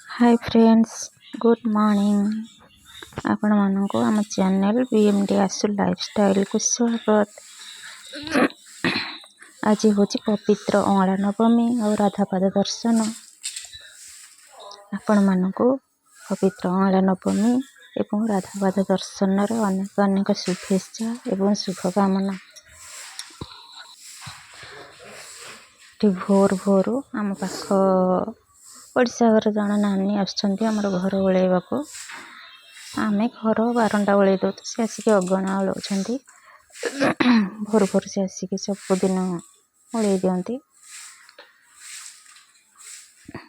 Hi friends, good morning. आपण मानक आम चैनल बीएमडी आसु लाइफस्टाइल को स्वागत। आज हूँ पवित्र अँला नवमी और राधापाद दर्शन। आपण मानक पवित्र अँला नवमी एवं राधापाद दर्शन अनेक अनेक शुभेच्छा एवं शुभकामना। भोर भोर आम पाख पड़िशा घर जन नानी आमर घर ओलैवाक आम घर बारंडा ओलै दौ से आसिक अगणा ओलाउंट। भोर भोर से आसिक सबुदिन ओलै दिखती।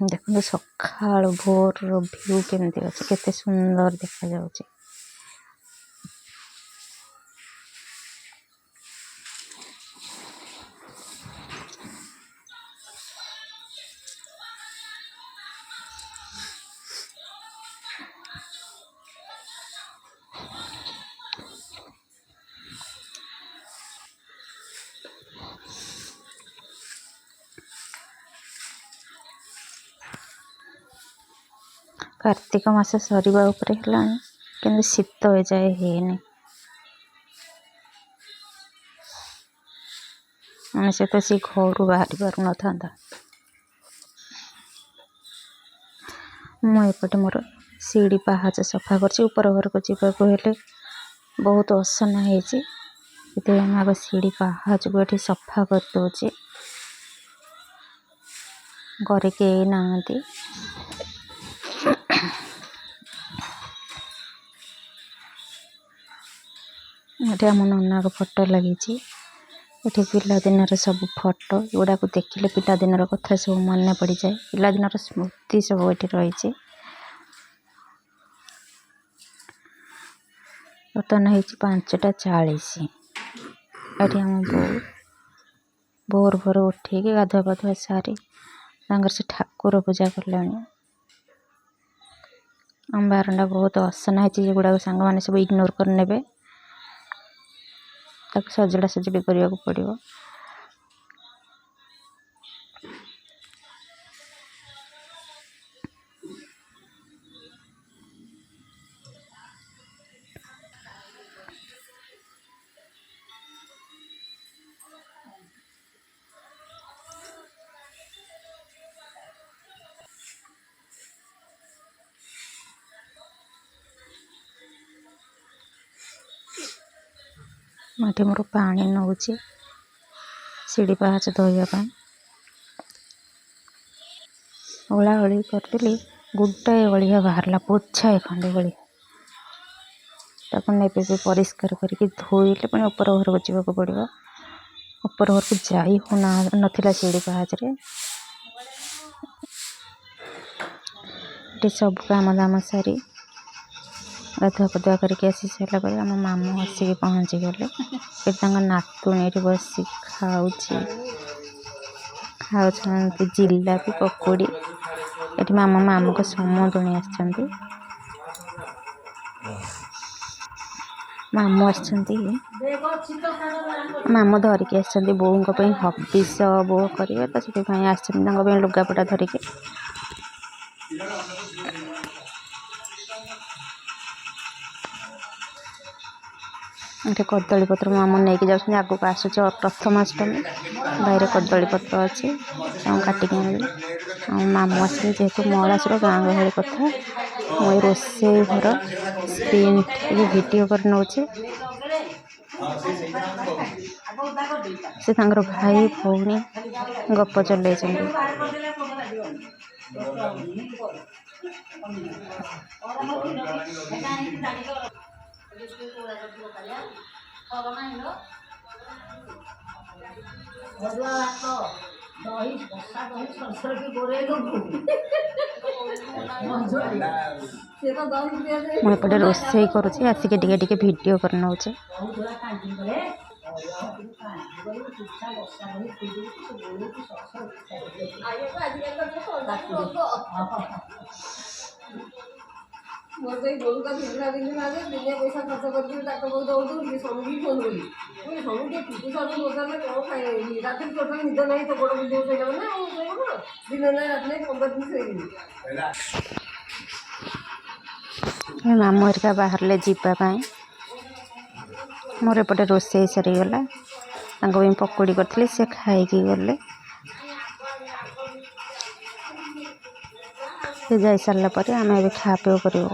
देखो सकाल भोर व्यू केमती अच्छे, केते सुंदर देखा जाउची। कार्तिक मास सरीबा उपरे हेलानी किंतु शीत एजाए हेनी। मनुष्य तो सी घर बाहरी पार न था। मुझे मोर सीढ़ी पहाच सफा कर ऊपर घर को जावाक हेले बहुत असना होती। आग सीढ़ी पहाच को ये सफा कर दौचे। घरे कई ना ये आम नना फोटो लगी। ये पिलादिन सब फोटो गुड़ा को देखिले पिलादिन कथा सब मन पड़ जाए। पिलादिन स्मृति सब ये रही। बर्तमान हो 5:40। ये आम भोर भोर उठे गाधुआ पाधुआ सारी से ठाकुर पूजा कले। आम बारंडा बहुत असना है, गुड़ाक सांग मैंने सब इग्नोर करने सजड़ा सजड़ी करने को पड़ो। मैं मोर पानी नौचे सीढ़ी पहाच धोइबा। ओला ओली करी गुटाए गलिया बाहरला पोछाए खंडे गलिया ने परिष्कार करके धोइले पुणी ऊपर घर को जावाक पड़ो। ऊपर घर को जाई हो नाला सीढ़ी पहाच सब काम दाम सारी गाधुआ पधुआ करके आसी सारा पर आम मामू आसिक पहुँची गले। फिर नातुणी बस खाऊँ जिलापी पकोड़ी। ये मामा मामू को समुदुणी आसछंती। मामू आसछंती मामू धरिकी आसछंती बोऊ हबिष बो करेंगे तो से आसछंती लुगापटा धरिकी। ये कदली पत्र मामू नहीं जाऊँ। आग को आसूँ प्रथमाष्टमी बाहर कदली पत्र अच्छी काटिक मामू आस जेहेतु मलासुर गाँ गहली कथा मुझे रोसे घर स्क्रीन वीडियो कर नौचे। से भाई भौणी गप चल मुझे रोसे करुचे आसिक टे वीडियो कर नौचे। मोर गोलू का भिंडा भिंडी मागे दुनिया पैसा खर्च करके बहुत दौड़ समझी फोन करी समझे पिटू सारू मोबाइल में कौन खाए रात टोटाल निद नहीं तो बड़ भिडियो ना दिन ना रात 15 दिन से ମାମୁଁ ହେରିକା ବାହାରିଲେ ଯିବା ପାଇଁ। ମୋର ଏପଟେ ରୋଷେଇ ସରିଗଲା। ତାଙ୍କ ପାଇଁ ପକୁଡ଼ି କରିଥିଲି, ସେ ଖାଇକି ଗଲେ। ସେ ଯାଇସାରିଲା ପରେ ଆମେ ଏବେ ଖାଆ ପିଆ କରିବୁ।